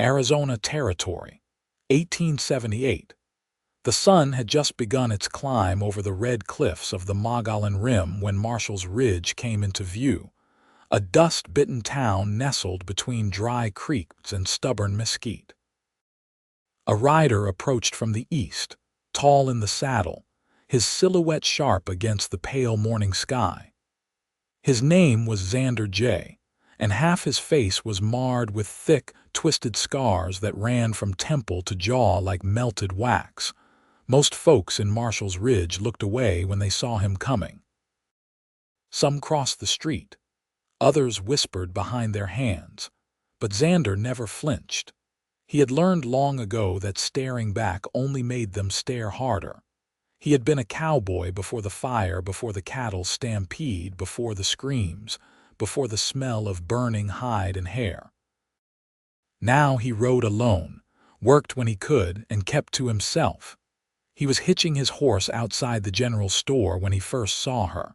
Arizona Territory, 1878. The sun had just begun its climb over the red cliffs of the Mogollon Rim when Marshall's Ridge came into view, a dust-bitten town nestled between dry creeks and stubborn mesquite. A rider approached from the east, tall in the saddle, his silhouette sharp against the pale morning sky. His name was Xander Jaye, and half his face was marred with thick, twisted scars that ran from temple to jaw like melted wax. Most folks in Marshall's Ridge looked away when they saw him coming. Some crossed the street. Others whispered behind their hands. But Xander never flinched. He had learned long ago that staring back only made them stare harder. He had been a cowboy before the fire, before the cattle stampede, before the screams, before the smell of burning hide and hair. Now he rode alone, worked when he could, and kept to himself. He was hitching his horse outside the general store when he first saw her.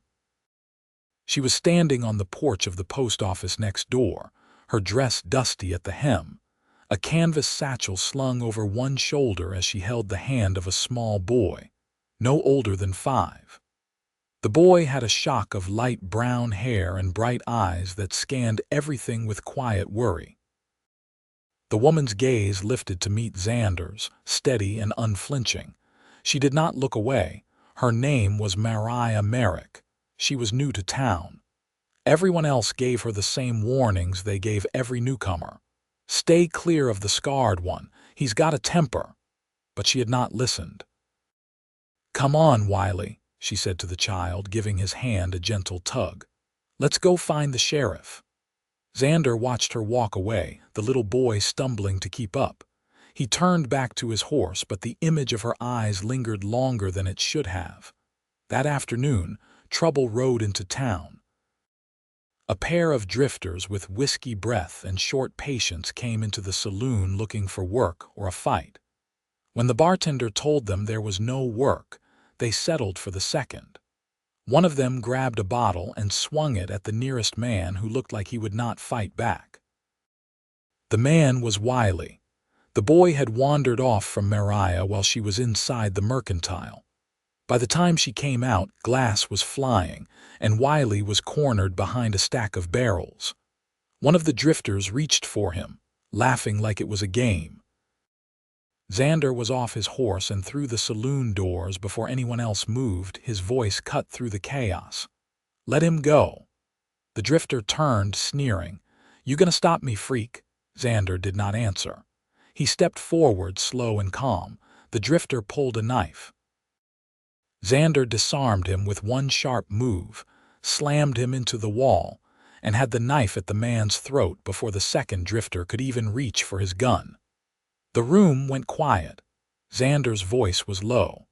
She was standing on the porch of the post office next door, her dress dusty at the hem, a canvas satchel slung over one shoulder as she held the hand of a small boy, no older than 5. The boy had a shock of light brown hair and bright eyes that scanned everything with quiet worry. The woman's gaze lifted to meet Xander's, steady and unflinching. She did not look away. Her name was Mariah Merrick. She was new to town. Everyone else gave her the same warnings they gave every newcomer. Stay clear of the scarred one. He's got a temper. But she had not listened. Come on, Wiley, she said to the child, giving his hand a gentle tug. Let's go find the sheriff. Xander watched her walk away, the little boy stumbling to keep up. He turned back to his horse, but the image of her eyes lingered longer than it should have. That afternoon, trouble rode into town. A pair of drifters with whiskey breath and short patience came into the saloon looking for work or a fight. When the bartender told them there was no work, they settled for the second. One of them grabbed a bottle and swung it at the nearest man who looked like he would not fight back. The man was Wiley. The boy had wandered off from Mariah while she was inside the mercantile. By the time she came out, glass was flying, and Wiley was cornered behind a stack of barrels. One of the drifters reached for him, laughing like it was a game. Xander was off his horse and through the saloon doors before anyone else moved, his voice cut through the chaos. Let him go. The drifter turned, sneering. You gonna stop me, freak? Xander did not answer. He stepped forward, slow and calm. The drifter pulled a knife. Xander disarmed him with one sharp move, slammed him into the wall, and had the knife at the man's throat before the second drifter could even reach for his gun. The room went quiet. Xander's voice was low.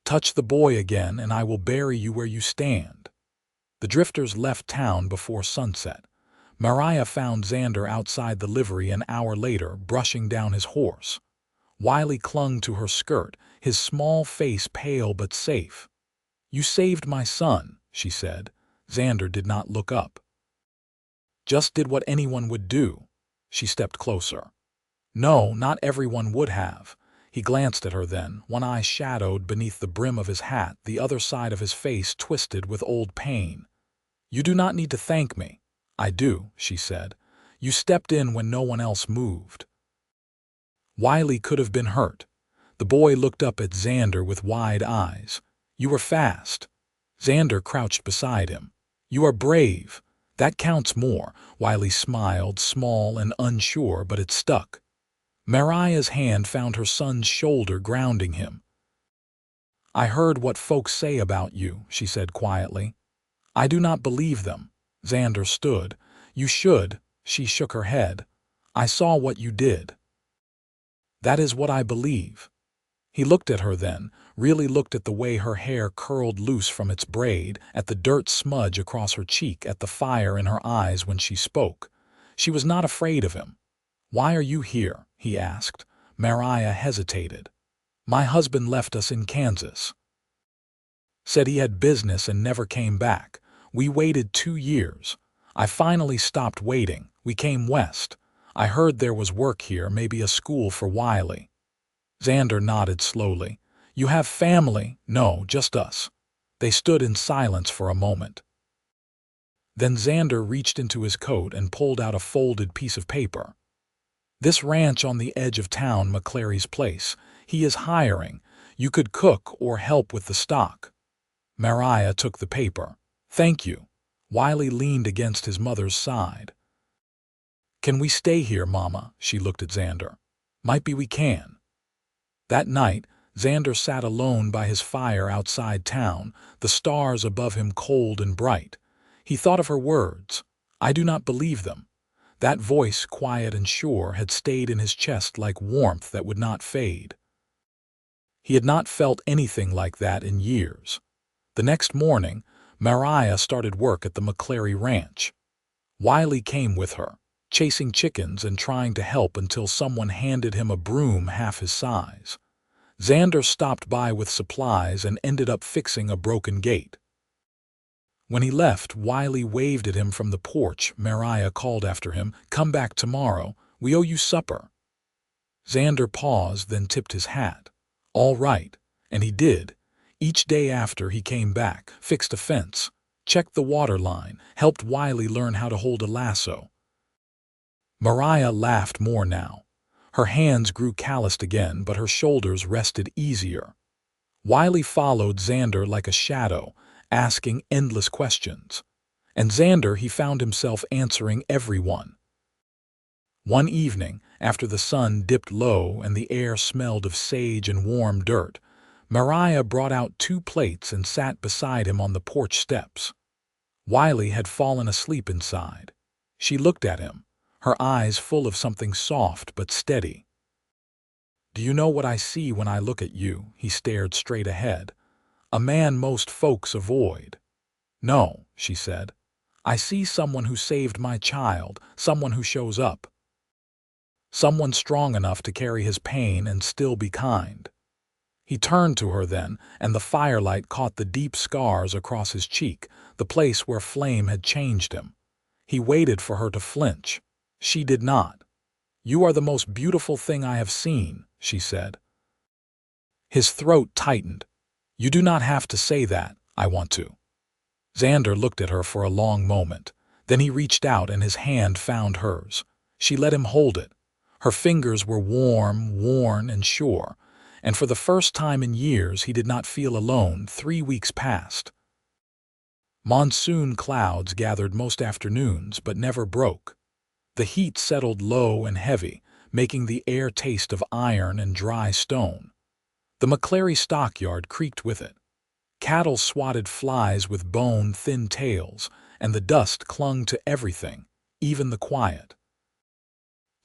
Touch the boy again and I will bury you where you stand. The drifters left town before sunset. Mariah found Xander outside the livery an hour later, brushing down his horse. Wiley clung to her skirt, his small face pale but safe. You saved my son, she said. Xander did not look up. Just did what anyone would do. She stepped closer. No, not everyone would have. He glanced at her then, one eye shadowed beneath the brim of his hat, the other side of his face twisted with old pain. You do not need to thank me. I do, she said. You stepped in when no one else moved. Wiley could have been hurt. The boy looked up at Xander with wide eyes. You were fast. Xander crouched beside him. You are brave. That counts more. Wiley smiled, small and unsure, but it stuck. Mariah's hand found her son's shoulder, grounding him. I heard what folks say about you, she said quietly. I do not believe them. Xander stood. You should. She shook her head. I saw what you did. That is what I believe. He looked at her then, really looked at the way her hair curled loose from its braid, at the dirt smudge across her cheek, at the fire in her eyes when she spoke. She was not afraid of him. Why are you here? He asked. Mariah hesitated. My husband left us in Kansas. Said he had business and never came back. We waited 2 years. I finally stopped waiting. We came west. I heard there was work here, maybe a school for Wiley. Xander nodded slowly. You have family? No, just us. They stood in silence for a moment. Then Xander reached into his coat and pulled out a folded piece of paper. This ranch on the edge of town, McClary's place. He is hiring. You could cook or help with the stock. Mariah took the paper. Thank you. Wiley leaned against his mother's side. Can we stay here, Mama? She looked at Xander. Might be we can. That night, Xander sat alone by his fire outside town, the stars above him cold and bright. He thought of her words. I do not believe them. That voice, quiet and sure, had stayed in his chest like warmth that would not fade. He had not felt anything like that in years. The next morning, Mariah started work at the McClary ranch. Wiley came with her, chasing chickens and trying to help until someone handed him a broom half his size. Xander stopped by with supplies and ended up fixing a broken gate. When he left, Wiley waved at him from the porch. Mariah called after him, Come back tomorrow. We owe you supper. Xander paused, then tipped his hat. All right. And he did. Each day after, he came back, fixed a fence, checked the water line, helped Wiley learn how to hold a lasso. Mariah laughed more now. Her hands grew calloused again, but her shoulders rested easier. Wiley followed Xander like a shadow, asking endless questions. And Xander, he found himself answering every one. One evening, after the sun dipped low and the air smelled of sage and warm dirt, Mariah brought out 2 plates and sat beside him on the porch steps. Wiley had fallen asleep inside. She looked at him, her eyes full of something soft but steady. Do you know what I see when I look at you? He stared straight ahead. A man most folks avoid. No, she said. I see someone who saved my child, someone who shows up. Someone strong enough to carry his pain and still be kind. He turned to her then, and the firelight caught the deep scars across his cheek, the place where flame had changed him. He waited for her to flinch. She did not. You are the most beautiful thing I have seen, she said. His throat tightened. You do not have to say that, I want to. Xander looked at her for a long moment. Then he reached out and his hand found hers. She let him hold it. Her fingers were warm, worn, and sure. And for the first time in years he did not feel alone. 3 weeks passed. Monsoon clouds gathered most afternoons but never broke. The heat settled low and heavy, making the air taste of iron and dry stone. The McClary stockyard creaked with it. Cattle swatted flies with bone-thin tails, and the dust clung to everything, even the quiet.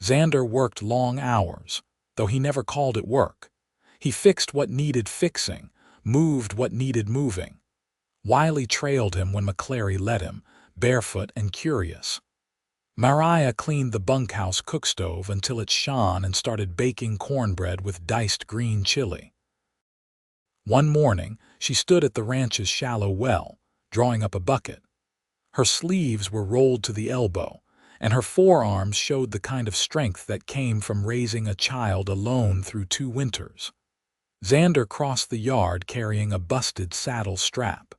Xander worked long hours, though he never called it work. He fixed what needed fixing, moved what needed moving. Wiley trailed him when McClary let him, barefoot and curious. Mariah cleaned the bunkhouse cookstove until it shone and started baking cornbread with diced green chili. One morning, she stood at the ranch's shallow well, drawing up a bucket. Her sleeves were rolled to the elbow, and her forearms showed the kind of strength that came from raising a child alone through 2 winters. Xander crossed the yard carrying a busted saddle strap.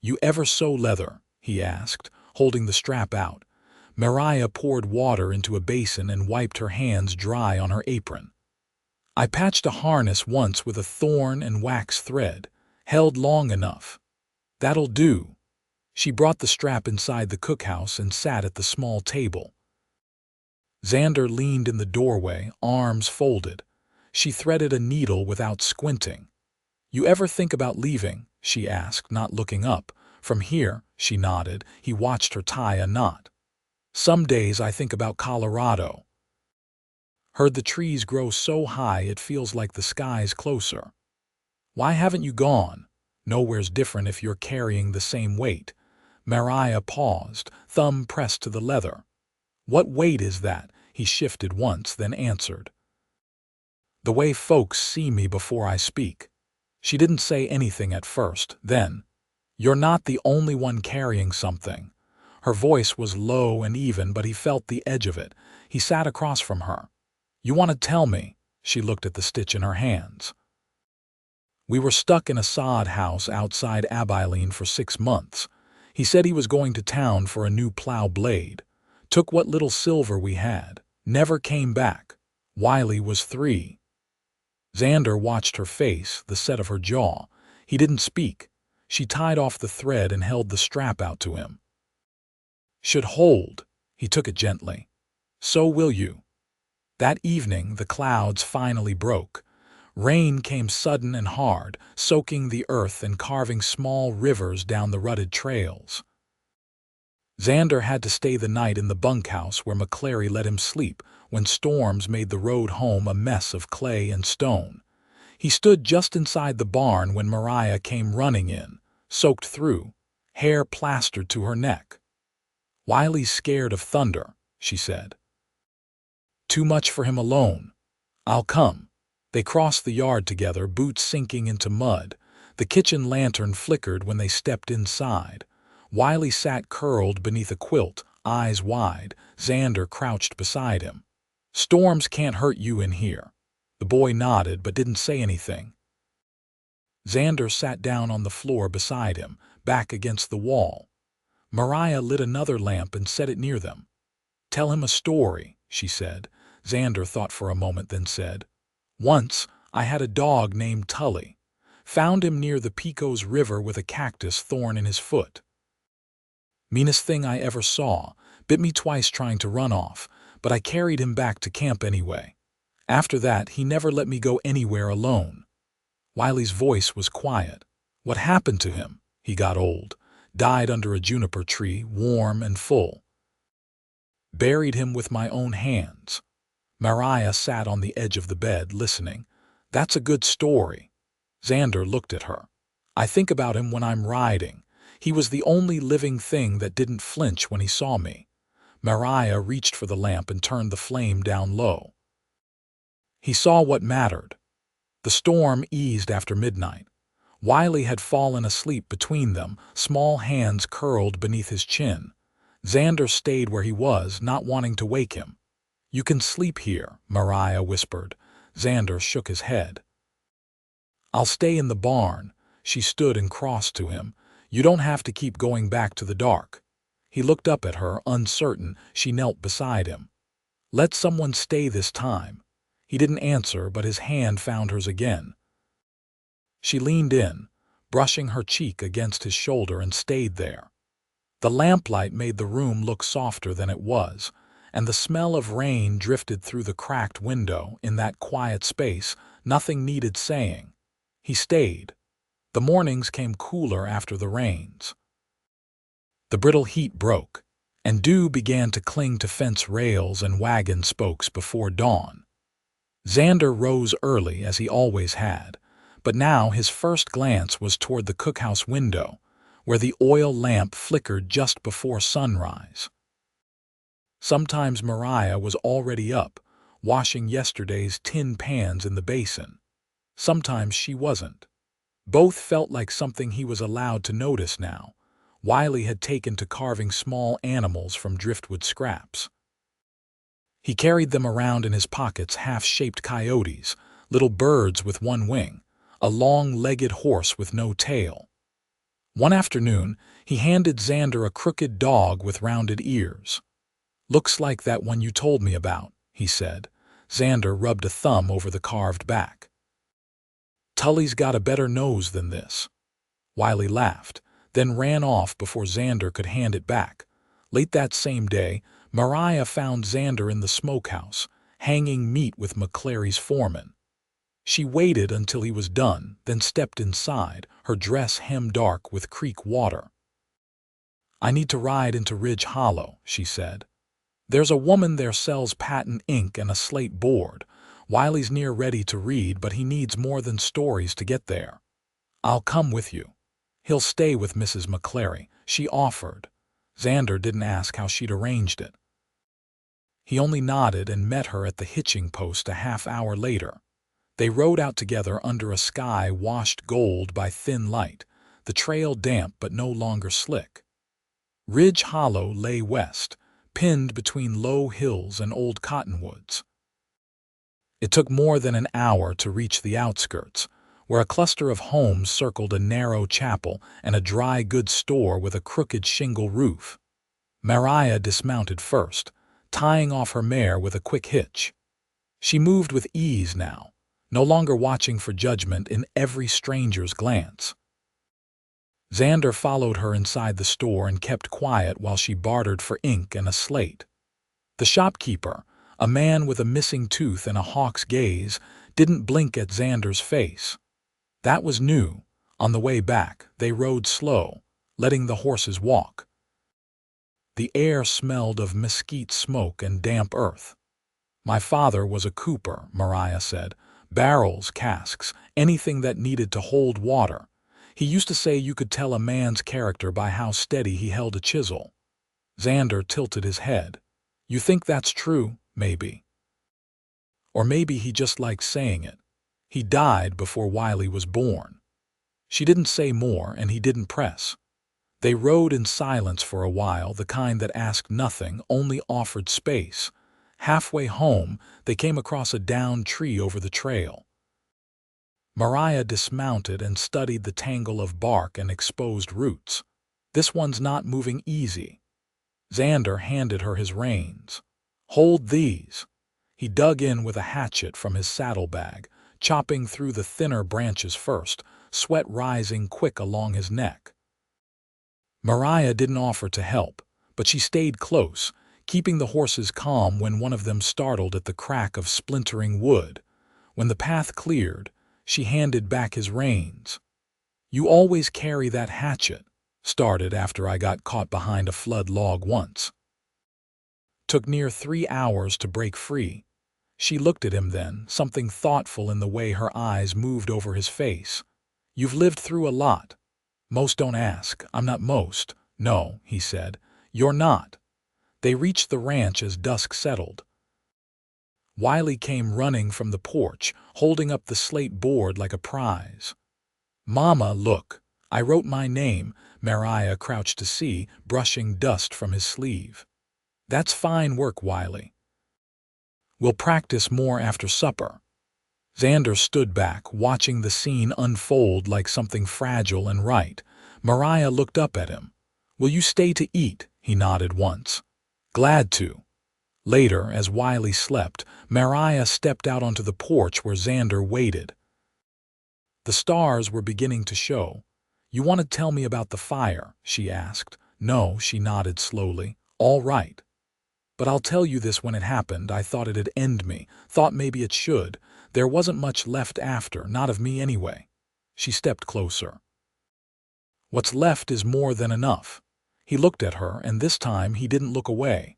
You ever sew leather? He asked, holding the strap out. Mariah poured water into a basin and wiped her hands dry on her apron. I patched a harness once with a thorn and wax thread, held long enough. That'll do. She brought the strap inside the cookhouse and sat at the small table. Xander leaned in the doorway, arms folded. She threaded a needle without squinting. You ever think about leaving? She asked, not looking up. From here, she nodded. He watched her tie a knot. Some days I think about Colorado. Heard the trees grow so high it feels like the sky's closer. Why haven't you gone? Nowhere's different if you're carrying the same weight. Mariah paused, thumb pressed to the leather. What weight is that? He shifted once, then answered. The way folks see me before I speak. She didn't say anything at first, then. You're not the only one carrying something. Her voice was low and even, but he felt the edge of it. He sat across from her. "You want to tell me?" She looked at the stitch in her hands. "We were stuck in a sod house outside Abilene for 6 months. He said he was going to town for a new plow blade. Took what little silver we had. Never came back. Wiley was 3. Xander watched her face, the set of her jaw. He didn't speak. She tied off the thread and held the strap out to him. "Should hold." He took it gently. "So will you." That evening, the clouds finally broke. Rain came sudden and hard, soaking the earth and carving small rivers down the rutted trails. Xander had to stay the night in the bunkhouse where McClary let him sleep when storms made the road home a mess of clay and stone. He stood just inside the barn when Mariah came running in, soaked through, hair plastered to her neck. "Wiley's scared of thunder," she said. "Too much for him alone. I'll come." They crossed the yard together, boots sinking into mud. The kitchen lantern flickered when they stepped inside. Wiley sat curled beneath a quilt, eyes wide. Xander crouched beside him. "Storms can't hurt you in here." The boy nodded but didn't say anything. Xander sat down on the floor beside him, back against the wall. Mariah lit another lamp and set it near them. "Tell him a story," she said. Xander thought for a moment, then said, "Once I had a dog named Tully. Found him near the Pecos River with a cactus thorn in his foot. Meanest thing I ever saw. Bit me twice trying to run off, but I carried him back to camp anyway. After that, he never let me go anywhere alone." Wiley's voice was quiet. "What happened to him?" "He got old. Died under a juniper tree, warm and full. Buried him with my own hands." Mariah sat on the edge of the bed, listening. "That's a good story." Xander looked at her. "I think about him when I'm riding. He was the only living thing that didn't flinch when he saw me." Mariah reached for the lamp and turned the flame down low. "He saw what mattered." The storm eased after midnight. Wiley had fallen asleep between them, small hands curled beneath his chin. Xander stayed where he was, not wanting to wake him. "You can sleep here," Mariah whispered. Xander shook his head. "I'll stay in the barn." She stood and crossed to him. "You don't have to keep going back to the dark." He looked up at her, uncertain. She knelt beside him. "Let someone stay this time." He didn't answer, but his hand found hers again. She leaned in, brushing her cheek against his shoulder, and stayed there. The lamplight made the room look softer than it was, and the smell of rain drifted through the cracked window. In that quiet space, nothing needed saying. He stayed. The mornings came cooler after the rains. The brittle heat broke, and dew began to cling to fence rails and wagon spokes before dawn. Xander rose early, as he always had, but now his first glance was toward the cookhouse window, where the oil lamp flickered just before sunrise. Sometimes Mariah was already up, washing yesterday's tin pans in the basin. Sometimes she wasn't. Both felt like something he was allowed to notice now. Wiley had taken to carving small animals from driftwood scraps. He carried them around in his pockets, half-shaped coyotes, little birds with one wing, a long-legged horse with no tail. One afternoon, he handed Xander a crooked dog with rounded ears. "Looks like that one you told me about," he said. Xander rubbed a thumb over the carved back. "Tully's got a better nose than this." Wiley laughed, then ran off before Xander could hand it back. Late that same day, Mariah found Xander in the smokehouse, hanging meat with McClary's foreman. She waited until he was done, then stepped inside, her dress hem dark with creek water. "I need to ride into Ridge Hollow," she said. "There's a woman there sells patent ink and a slate board. Wiley's near ready to read, but he needs more than stories to get there. I'll come with you." "He'll stay with Mrs. McClary," she offered. Xander didn't ask how she'd arranged it. He only nodded and met her at the hitching post a half-hour later. They rode out together under a sky washed gold by thin light, the trail damp but no longer slick. Ridge Hollow lay west, pinned between low hills and old cottonwoods. It took more than an hour to reach the outskirts, where a cluster of homes circled a narrow chapel and a dry goods store with a crooked shingle roof. Mariah dismounted first, tying off her mare with a quick hitch. She moved with ease now, no longer watching for judgment in every stranger's glance. Xander followed her inside the store and kept quiet while she bartered for ink and a slate. The shopkeeper, a man with a missing tooth and a hawk's gaze, didn't blink at Xander's face. That was new. On the way back, they rode slow, letting the horses walk. The air smelled of mesquite smoke and damp earth. "My father was a cooper," Mariah said. "Barrels, casks, anything that needed to hold water. He used to say you could tell a man's character by how steady he held a chisel." Xander tilted his head. "You think that's true, maybe. Or maybe he just liked saying it. He died before Wiley was born." She didn't say more, and he didn't press. They rode in silence for a while, the kind that asked nothing, only offered space. Halfway home, they came across a downed tree over the trail. Mariah dismounted and studied the tangle of bark and exposed roots. "This one's not moving easy." Xander handed her his reins. "Hold these." He dug in with a hatchet from his saddlebag, chopping through the thinner branches first, sweat rising quick along his neck. Mariah didn't offer to help, but she stayed close, keeping the horses calm when one of them startled at the crack of splintering wood. When the path cleared, she handed back his reins. "You always carry that hatchet." "Started after I got caught behind a flood log once. Took near 3 hours to break free." She looked at him then, something thoughtful in the way her eyes moved over his face. "You've lived through a lot." "Most don't ask. I'm not most." "No," he said. "You're not." They reached the ranch as dusk settled. Wiley came running from the porch, holding up the slate board like a prize. "Mama, look. I wrote my name." Mariah crouched to see, brushing dust from his sleeve. "That's fine work, Wiley. We'll practice more after supper." Xander stood back, watching the scene unfold like something fragile and right. Mariah looked up at him. "Will you stay to eat?" He nodded once. "Glad to." Later, as Wiley slept, Mariah stepped out onto the porch where Xander waited. The stars were beginning to show. "You want to tell me about the fire?" she asked. "No," she nodded slowly. "All right. But I'll tell you this: when it happened, I thought it'd end me. Thought maybe it should. There wasn't much left after, not of me anyway." She stepped closer. "What's left is more than enough." He looked at her, and this time he didn't look away.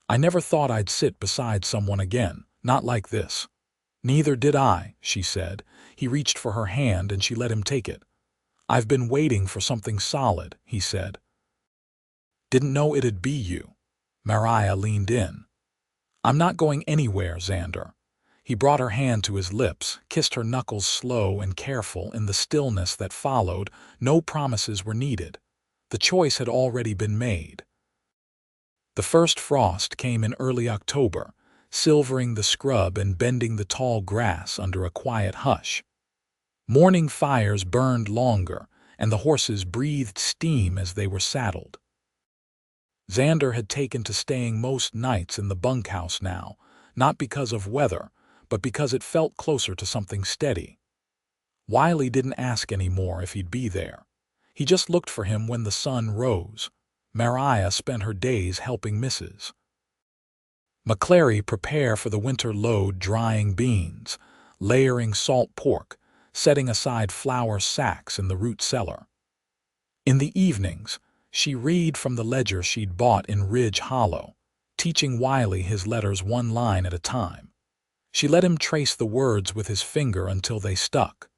"I never thought I'd sit beside someone again, not like this." "Neither did I," she said. He reached for her hand and she let him take it. "I've been waiting for something solid," he said. "Didn't know it'd be you." Mariah leaned in. "I'm not going anywhere, Xander." He brought her hand to his lips, kissed her knuckles slow and careful. In the stillness that followed, no promises were needed. The choice had already been made. The first frost came in early October, silvering the scrub and bending the tall grass under a quiet hush. Morning fires burned longer, and the horses breathed steam as they were saddled. Xander had taken to staying most nights in the bunkhouse now, not because of weather, but because it felt closer to something steady. Wiley didn't ask any more if he'd be there. He just looked for him when the sun rose. Mariah spent her days helping Mrs. McClary prepare for the winter load, drying beans, layering salt pork, setting aside flour sacks in the root cellar. In the evenings, she read from the ledger she'd bought in Ridge Hollow, teaching Wiley his letters one line at a time. She let him trace the words with his finger until they stuck.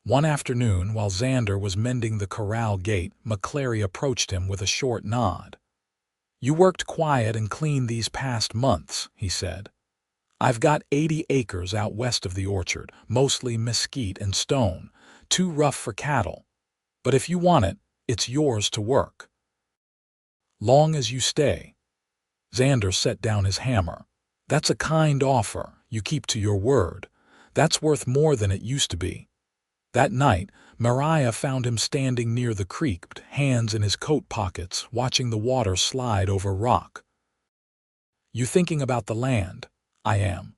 One afternoon, while Xander was mending the corral gate, McClary approached him with a short nod. "You worked quiet and clean these past months," he said. "I've got 80 acres out west of the orchard, mostly mesquite and stone, too rough for cattle. But if you want it, it's yours to work. Long as you stay." Xander set down his hammer. That's a kind offer. You keep to your word. That's worth more than it used to be. That night, Mariah found him standing near the creek, hands in his coat pockets, watching the water slide over rock. You thinking about the land? I am.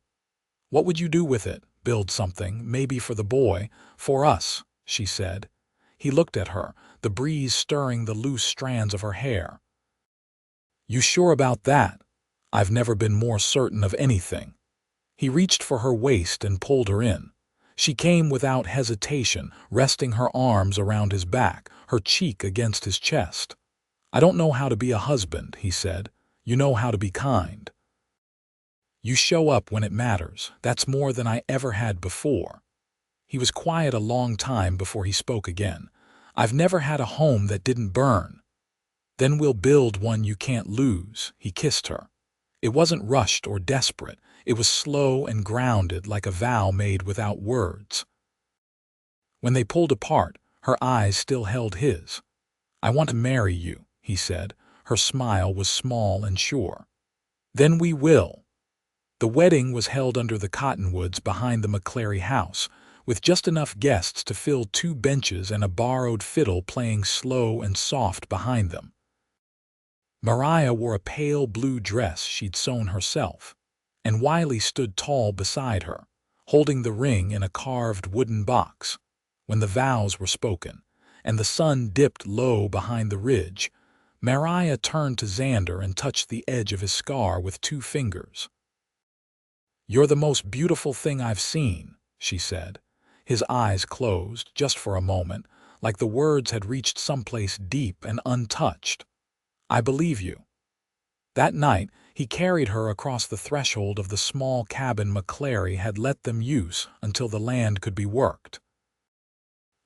What would you do with it? Build something, maybe for the boy, for us, she said. He looked at her, the breeze stirring the loose strands of her hair. You sure about that? I've never been more certain of anything. He reached for her waist and pulled her in. She came without hesitation, resting her arms around his back, her cheek against his chest. I don't know how to be a husband, he said. You know how to be kind. You show up when it matters. That's more than I ever had before. He was quiet a long time before he spoke again. I've never had a home that didn't burn. Then we'll build one you can't lose, he kissed her. It wasn't rushed or desperate. It was slow and grounded like a vow made without words. When they pulled apart, her eyes still held his. I want to marry you, he said. Her smile was small and sure. Then we will. The wedding was held under the cottonwoods behind the McClary house, with just enough guests to fill 2 benches and a borrowed fiddle playing slow and soft behind them. Mariah wore a pale blue dress she'd sewn herself, and Wiley stood tall beside her, holding the ring in a carved wooden box. When the vows were spoken, and the sun dipped low behind the ridge, Mariah turned to Xander and touched the edge of his scar with 2 fingers. You're the most beautiful thing I've seen, she said. His eyes closed, just for a moment, like the words had reached someplace deep and untouched. I believe you. That night, he carried her across the threshold of the small cabin McClary had let them use until the land could be worked.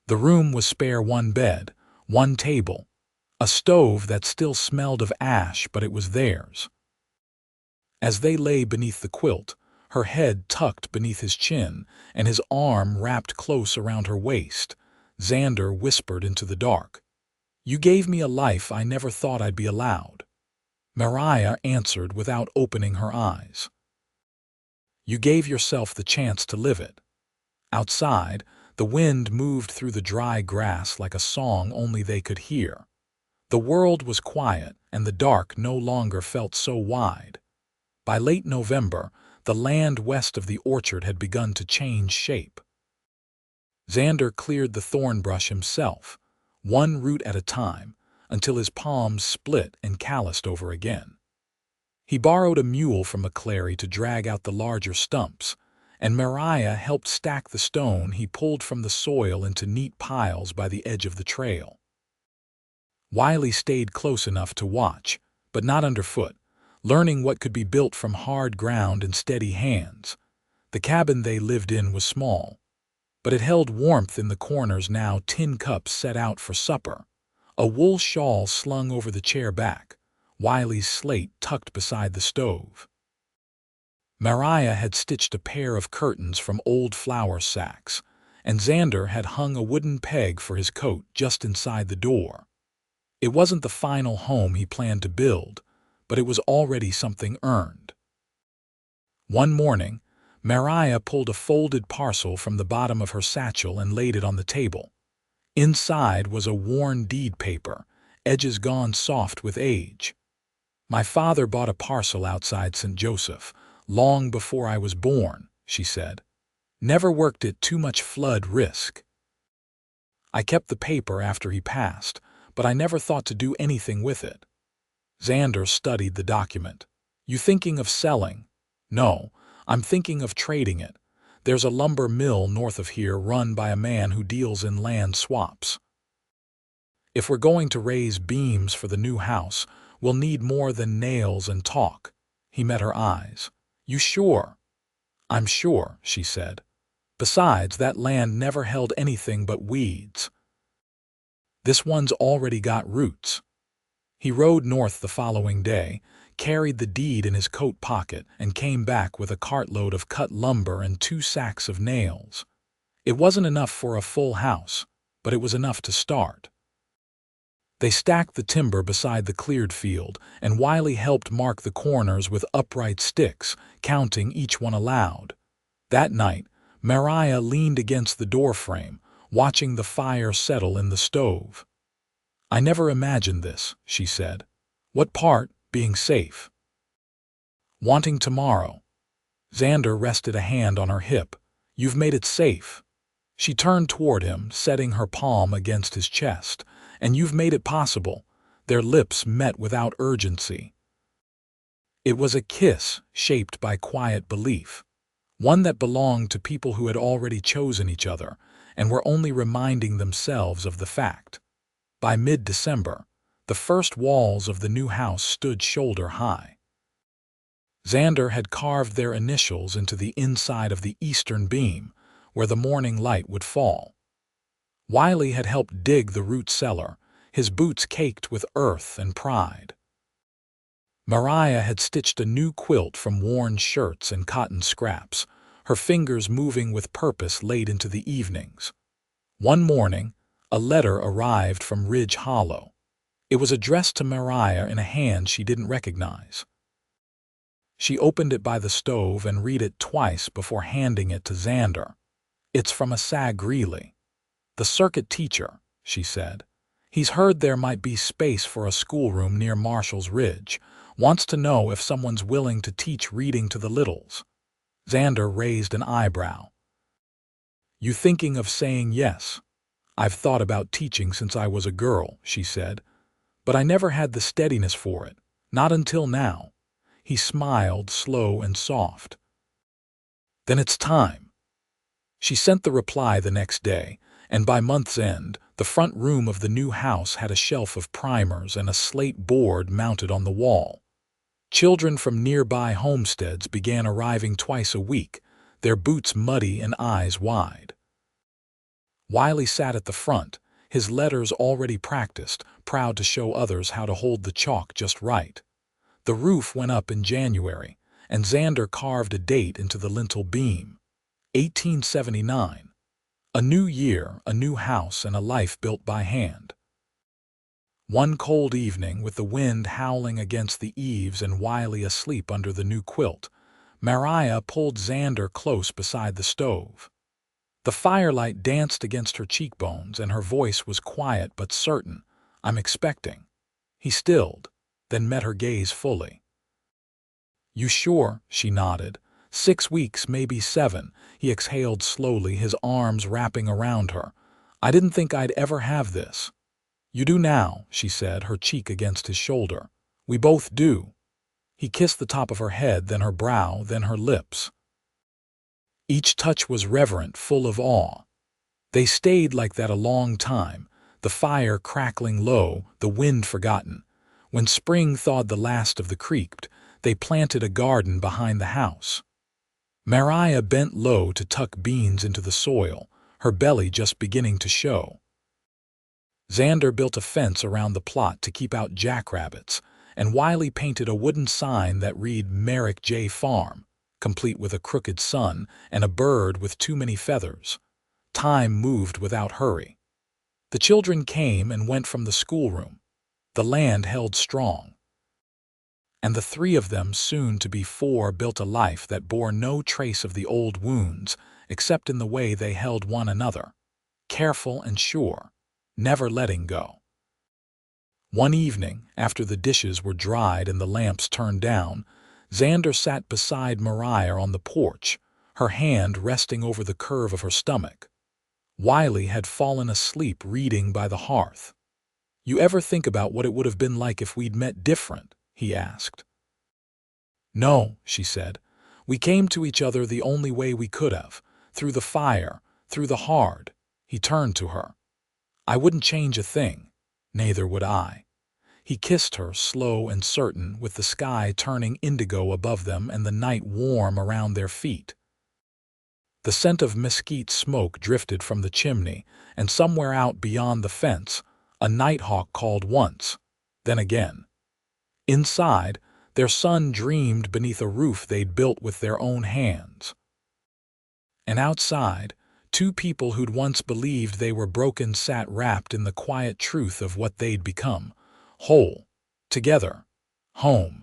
The room was spare 1 bed, 1 table, a stove that still smelled of ash, but it was theirs. As they lay beneath the quilt, her head tucked beneath his chin and his arm wrapped close around her waist, Xander whispered into the dark, You gave me a life I never thought I'd be allowed. Mariah answered without opening her eyes. You gave yourself the chance to live it. Outside, the wind moved through the dry grass like a song only they could hear. The world was quiet, and the dark no longer felt so wide. By late November, the land west of the orchard had begun to change shape. Xander cleared the thorn brush himself, 1 root at a time, until his palms split and calloused over again. He borrowed a mule from McClary to drag out the larger stumps, and Mariah helped stack the stone he pulled from the soil into neat piles by the edge of the trail. Wiley stayed close enough to watch, but not underfoot, learning what could be built from hard ground and steady hands. The cabin they lived in was small, but it held warmth in the corners now, tin cups set out for supper, a wool shawl slung over the chair back, Wiley's slate tucked beside the stove. Mariah had stitched a pair of curtains from old flour sacks, and Xander had hung a wooden peg for his coat just inside the door. It wasn't the final home he planned to build, but it was already something earned. One morning, Mariah pulled a folded parcel from the bottom of her satchel and laid it on the table. Inside was a worn deed paper, edges gone soft with age. My father bought a parcel outside St. Joseph, long before I was born, she said. Never worked it too much flood risk. I kept the paper after he passed, but I never thought to do anything with it. Xander studied the document. You thinking of selling? No, I'm thinking of trading it. There's a lumber mill north of here run by a man who deals in land swaps. If we're going to raise beams for the new house, we'll need more than nails and talk. He met her eyes. You sure? I'm sure, she said. Besides, that land never held anything but weeds. This one's already got roots. He rode north the following day, carried the deed in his coat pocket, and came back with a cartload of cut lumber and 2 sacks of nails. It wasn't enough for a full house, but it was enough to start. They stacked the timber beside the cleared field, and Wiley helped mark the corners with upright sticks, counting each one aloud. That night, Mariah leaned against the doorframe, watching the fire settle in the stove. "I never imagined this," she said. "What part? Being safe?" "Wanting tomorrow." Xander rested a hand on her hip. "You've made it safe." She turned toward him, setting her palm against his chest. "And you've made it possible." Their lips met without urgency. It was a kiss shaped by quiet belief, one that belonged to people who had already chosen each other and were only reminding themselves of the fact. By mid-December, the first walls of the new house stood shoulder high. Xander had carved their initials into the inside of the eastern beam, where the morning light would fall. Wiley had helped dig the root cellar, his boots caked with earth and pride. Mariah had stitched a new quilt from worn shirts and cotton scraps, her fingers moving with purpose late into the evenings. One morning, a letter arrived from Ridge Hollow. It was addressed to Mariah in a hand she didn't recognize. She opened it by the stove and read it twice before handing it to Xander. "It's from a Sag Greeley, the circuit teacher," she said. "He's heard there might be space for a schoolroom near Marshall's Ridge. Wants to know if someone's willing to teach reading to the littles." Xander raised an eyebrow. "You thinking of saying yes?" "I've thought about teaching since I was a girl," she said. "But I never had the steadiness for it. Not until now." He smiled, slow and soft. "Then it's time." She sent the reply the next day, and by month's end, the front room of the new house had a shelf of primers and a slate board mounted on the wall. Children from nearby homesteads began arriving twice a week, their boots muddy and eyes wide. Wiley sat at the front, his letters already practiced, proud to show others how to hold the chalk just right. The roof went up in January, and Xander carved a date into the lintel beam. 1879. A new year, a new house, and a life built by hand. One cold evening, with the wind howling against the eaves and Wiley asleep under the new quilt, Mariah pulled Xander close beside the stove. The firelight danced against her cheekbones, and her voice was quiet but certain. "I'm expecting." He stilled, then met her gaze fully. "You sure?" She nodded. 6 weeks, maybe 7. He exhaled slowly, his arms wrapping around her. "I didn't think I'd ever have this." "You do now," she said, her cheek against his shoulder. "We both do." He kissed the top of her head, then her brow, then her lips. Each touch was reverent, full of awe. They stayed like that a long time, the fire crackling low, the wind forgotten. When spring thawed the last of the creek, they planted a garden behind the house. Mariah bent low to tuck beans into the soil, her belly just beginning to show. Xander built a fence around the plot to keep out jackrabbits, and Wiley painted a wooden sign that read Merrick J. Farm, complete with a crooked sun and a bird with too many feathers. Time moved without hurry. The children came and went from the schoolroom. The land held strong. And the 3 of them, soon to be 4, built a life that bore no trace of the old wounds, except in the way they held one another, careful and sure, never letting go. One evening, after the dishes were dried and the lamps turned down, Xander sat beside Mariah on the porch, her hand resting over the curve of her stomach. Wiley had fallen asleep reading by the hearth. "You ever think about what it would have been like if we'd met different?" he asked. "No," she said. "We came to each other the only way we could have, through the fire, through the hard." He turned to her. "I wouldn't change a thing. Neither would I." He kissed her, slow and certain, with the sky turning indigo above them and the night warm around their feet. The scent of mesquite smoke drifted from the chimney, and somewhere out beyond the fence, a nighthawk called once, then again. Inside, their son dreamed beneath a roof they'd built with their own hands. And outside, Two people who'd once believed they were broken sat wrapped in the quiet truth of what they'd become. Whole. Together. Home.